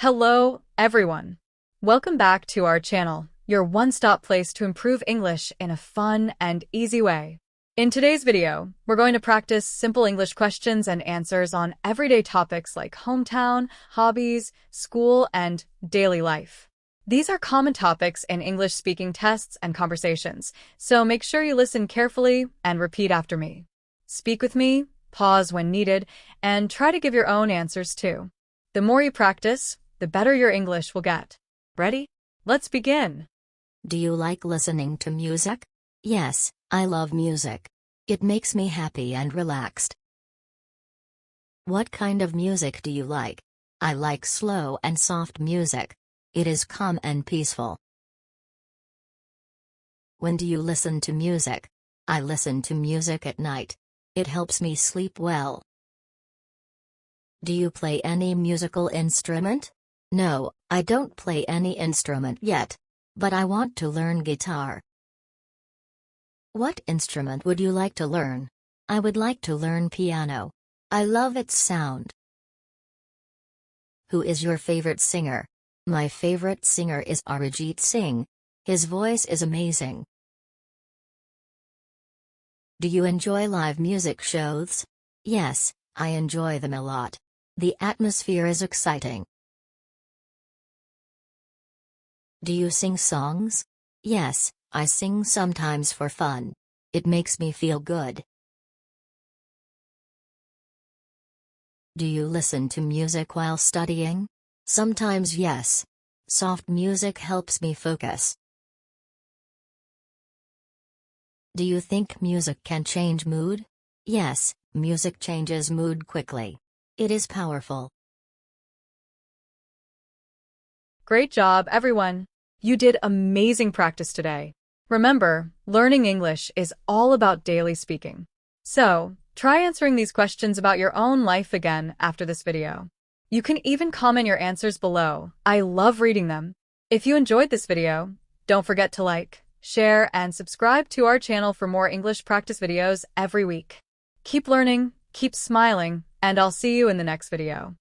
Hello, everyone. Welcome back to our channel, your one-stop place to improve English in a fun and easy way. In today's video, we're going to practice simple English questions and answers on everyday topics like hometown, hobbies, school, and daily life. These are common topics in English-speaking tests and conversations, so make sure you listen carefully and repeat after me. Speak with me, pause when needed, and try to give your own answers too. The more you practice, the better your English will get. Ready? Let's begin. Do you like listening to music? Yes, I love music. It makes me happy and relaxed. What kind of music do you like? I like slow and soft music. It is calm and peaceful. When do you listen to music? I listen to music at night. It helps me sleep well. Do you play any musical instrument? No, I don't play any instrument yet. But I want to learn guitar. What instrument would you like to learn? I would like to learn piano. I love its sound. Who is your favorite singer? My favorite singer is Arijit Singh. His voice is amazing. Do you enjoy live music shows? Yes, I enjoy them a lot. The atmosphere is exciting. Do you sing songs? Yes, I sing sometimes for fun. It makes me feel good. Do you listen to music while studying? Sometimes yes. Soft music helps me focus. Do you think music can change mood? Yes, music changes mood quickly. It is powerful. Great job, everyone. You did amazing practice today. Remember, learning English is all about daily speaking. So, try answering these questions about your own life again after this video. You can even comment your answers below. I love reading them. If you enjoyed this video, don't forget to like, share, and subscribe to our channel for more English practice videos every week. Keep learning, keep smiling, and I'll see you in the next video.